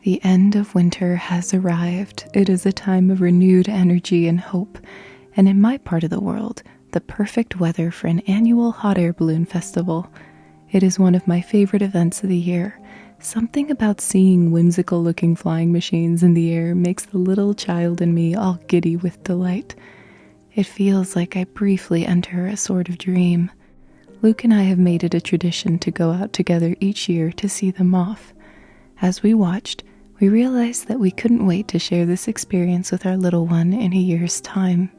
The end of winter has arrived. It is a time of renewed energy and hope, and in my part of the world, the perfect weather for an annual hot air balloon festival. It is one of my favorite events of the year. Something about seeing whimsical-looking flying machines in the air makes the little child in me all giddy with delight. It feels like I briefly enter a sort of dream. Luke and I have made it a tradition to go out together each year to see them off. As we watched, we realized that we couldn't wait to share this experience with our little one in a year's time.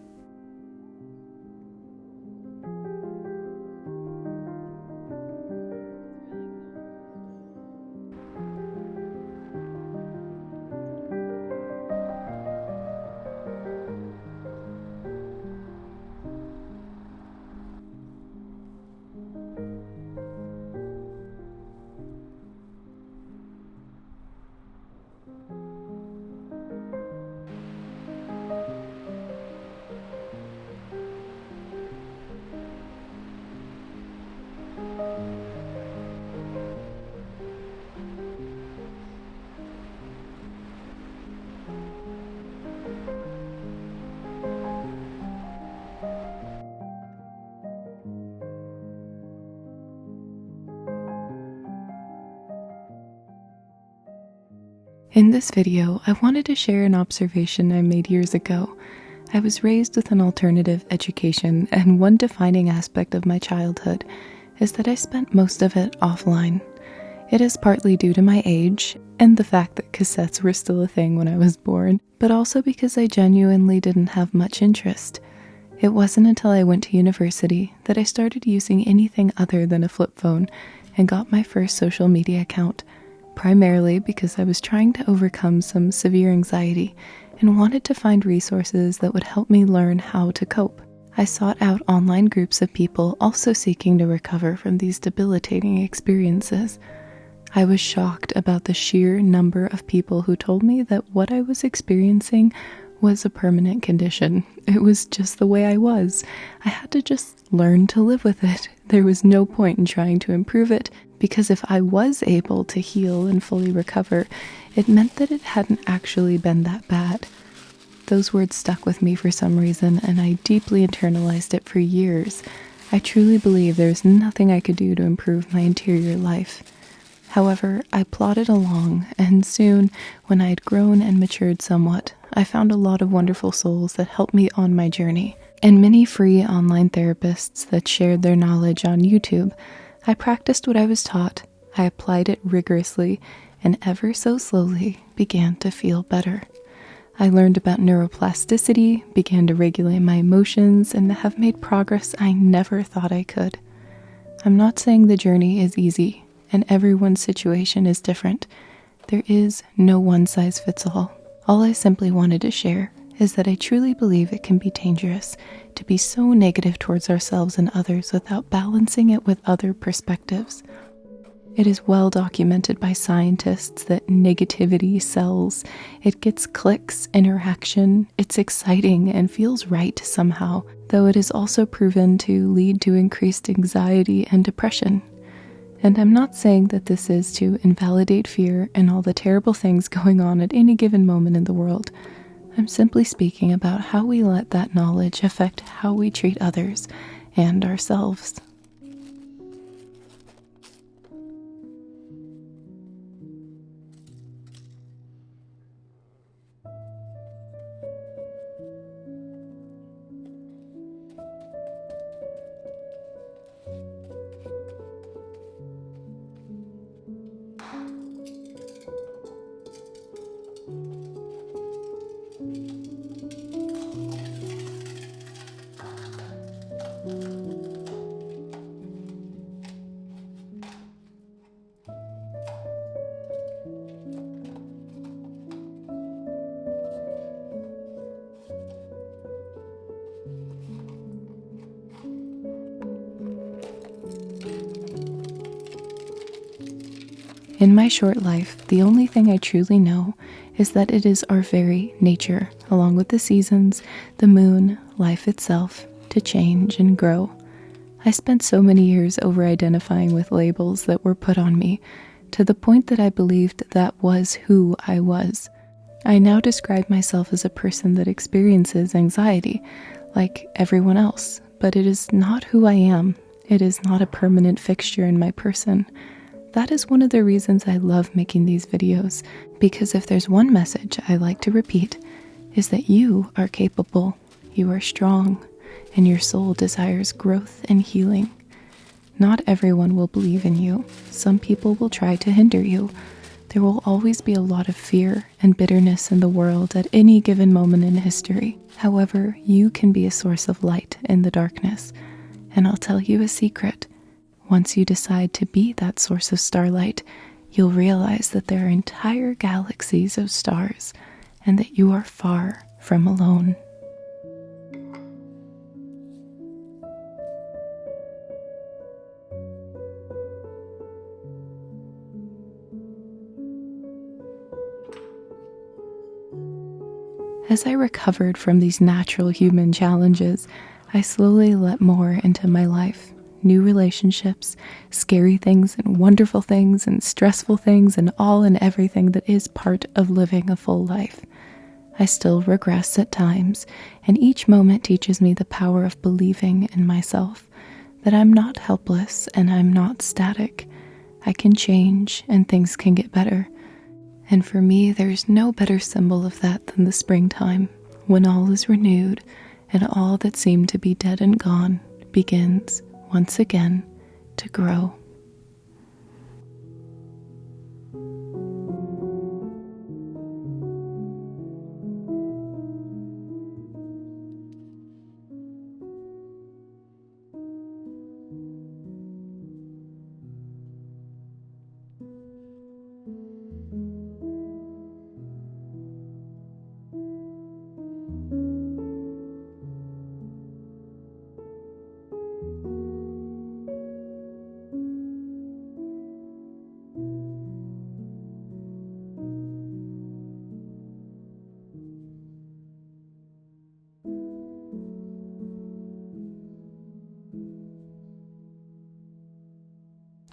In this video, I wanted to share an observation I made years ago. I was raised with an alternative education, and one defining aspect of my childhood is that I spent most of it offline. It is partly due to my age, and the fact that cassettes were still a thing when I was born, but also because I genuinely didn't have much interest. It wasn't until I went to university that I started using anything other than a flip phone and got my first social media account. Primarily because I was trying to overcome some severe anxiety and wanted to find resources that would help me learn how to cope. I sought out online groups of people also seeking to recover from these debilitating experiences. I was shocked about the sheer number of people who told me that what I was experiencing was a permanent condition. It was just the way I was. I had to just learn to live with it. There was no point in trying to improve it, because if I was able to heal and fully recover, it meant that it hadn't actually been that bad. Those words stuck with me for some reason, and I deeply internalized it for years. I truly believe there's nothing I could do to improve my interior life. However, I plodded along, and soon, when I had grown and matured somewhat, I found a lot of wonderful souls that helped me on my journey, and many free online therapists that shared their knowledge on YouTube. I practiced what I was taught, I applied it rigorously, and ever so slowly began to feel better. I learned about neuroplasticity, began to regulate my emotions, and have made progress I never thought I could. I'm not saying the journey is easy, and everyone's situation is different. There is no one-size-fits-all. All I simply wanted to share is that I truly believe it can be dangerous to be so negative towards ourselves and others without balancing it with other perspectives. It is well documented by scientists that negativity sells. It gets clicks, interaction, it's exciting and feels right somehow, though it is also proven to lead to increased anxiety and depression. And I'm not saying that this is to invalidate fear and all the terrible things going on at any given moment in the world. I'm simply speaking about how we let that knowledge affect how we treat others and ourselves. In my short life, the only thing I truly know is that it is our very nature, along with the seasons, the moon, life itself, to change and grow. I spent so many years over-identifying with labels that were put on me, to the point that I believed that was who I was. I now describe myself as a person that experiences anxiety, like everyone else, but it is not who I am. It is not a permanent fixture in my person. That is one of the reasons I love making these videos, because if there's one message I like to repeat, is that you are capable, you are strong, and your soul desires growth and healing. Not everyone will believe in you. Some people will try to hinder you. There will always be a lot of fear and bitterness in the world at any given moment in history. However, you can be a source of light in the darkness. And I'll tell you a secret. Once you decide to be that source of starlight, you'll realize that there are entire galaxies of stars and that you are far from alone. As I recovered from these natural human challenges, I slowly let more into my life. New relationships, scary things and wonderful things and stressful things and all and everything that is part of living a full life. I still regress at times, and each moment teaches me the power of believing in myself, that I'm not helpless and I'm not static. I can change and things can get better. And for me, there's no better symbol of that than the springtime, when all is renewed and all that seemed to be dead and gone begins once again to grow.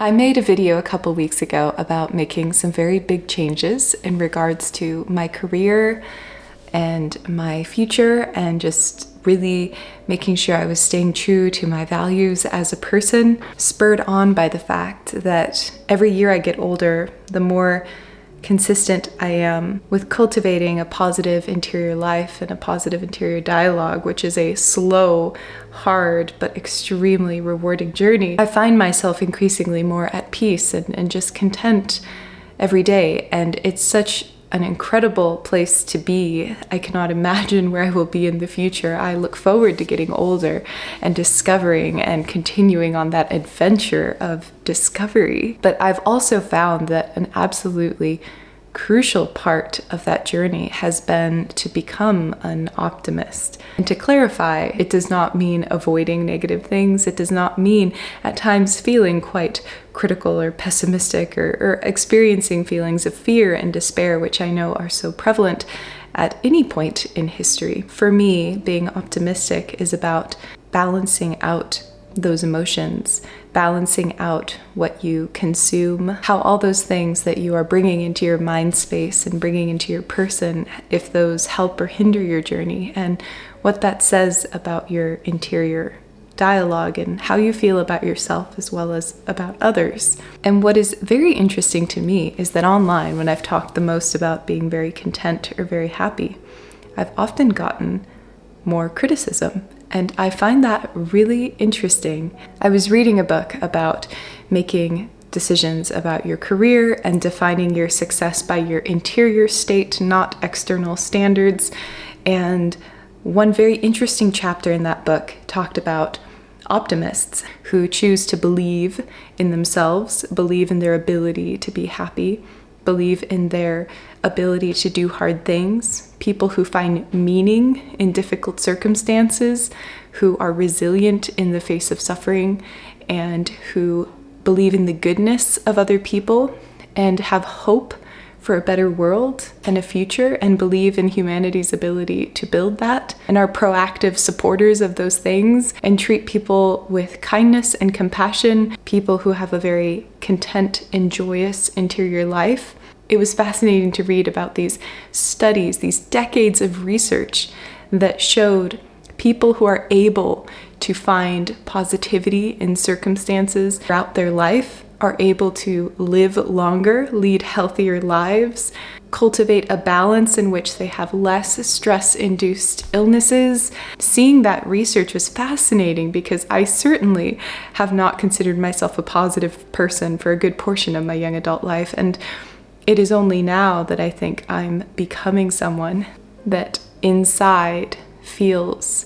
I made a video a couple weeks ago about making some very big changes in regards to my career and my future, and just really making sure I was staying true to my values as a person, spurred on by the fact that every year I get older, the more consistent I am with cultivating a positive interior life and a positive interior dialogue, which is a slow, hard, but extremely rewarding journey. I find myself increasingly more at peace and just content every day, and it's such an incredible place to be. I cannot imagine where I will be in the future. I look forward to getting older and discovering and continuing on that adventure of discovery. But I've also found that an absolutely crucial part of that journey has been to become an optimist. And to clarify, it does not mean avoiding negative things. It does not mean at times feeling quite critical or pessimistic or experiencing feelings of fear and despair, which I know are so prevalent at any point in history. For me, being optimistic is about balancing out those emotions, balancing out what you consume, how all those things that you are bringing into your mind space and bringing into your person, if those help or hinder your journey, and what that says about your interior dialogue and how you feel about yourself as well as about others. And what is very interesting to me is that online, when I've talked the most about being very content or very happy, I've often gotten more criticism. And I find that really interesting. I was reading a book about making decisions about your career and defining your success by your interior state, not external standards. And one very interesting chapter in that book talked about optimists who choose to believe in themselves, believe in their ability to be happy, believe in their ability to do hard things, people who find meaning in difficult circumstances, who are resilient in the face of suffering, and who believe in the goodness of other people and have hope for a better world and a future and believe in humanity's ability to build that and are proactive supporters of those things and treat people with kindness and compassion, people who have a very content and joyous interior life. It was fascinating to read about these studies, these decades of research that showed people who are able to find positivity in circumstances throughout their life are able to live longer, lead healthier lives, cultivate a balance in which they have less stress-induced illnesses. Seeing that research was fascinating because I certainly have not considered myself a positive person for a good portion of my young adult life, and it is only now that I think I'm becoming someone that inside feels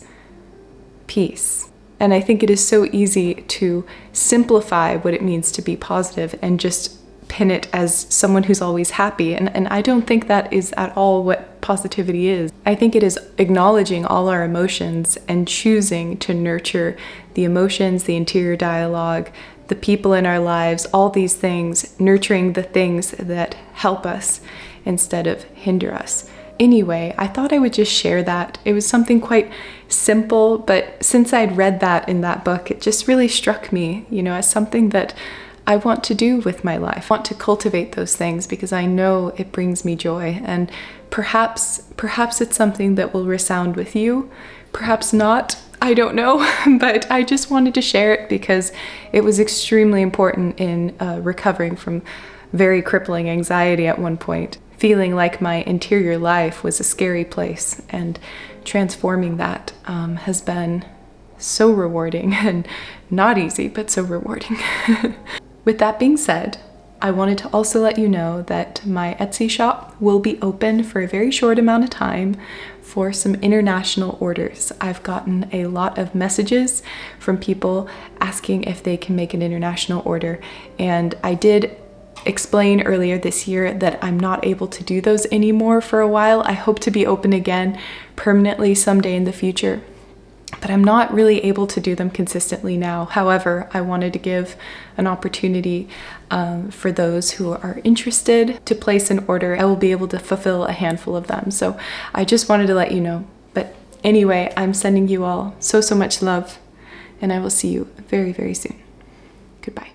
peace. And I think it is so easy to simplify what it means to be positive and just pin it as someone who's always happy. And I don't think that is at all what positivity is. I think it is acknowledging all our emotions and choosing to nurture the emotions, the interior dialogue, the people in our lives, all these things, nurturing the things that help us instead of hinder us. Anyway, I thought I would just share that. It was something quite simple, but since I'd read that in that book, it just really struck me, as something that I want to do with my life. I want to cultivate those things because I know it brings me joy. And perhaps it's something that will resound with you. Perhaps not. I don't know, but I just wanted to share it because it was extremely important in recovering from very crippling anxiety at one point. Feeling like my interior life was a scary place, and transforming that has been so rewarding and not easy, but so rewarding. With that being said, I wanted to also let you know that my Etsy shop will be open for a very short amount of time for some international orders. I've gotten a lot of messages from people asking if they can make an international order, and I did explain earlier this year that I'm not able to do those anymore for a while. I hope to be open again permanently someday in the future, but I'm not really able to do them consistently now. However, I wanted to give an opportunity for those who are interested to place an order. I will be able to fulfill a handful of them, so I just wanted to let you know. But anyway, I'm sending you all so much love, and I will see you very, very soon. Goodbye.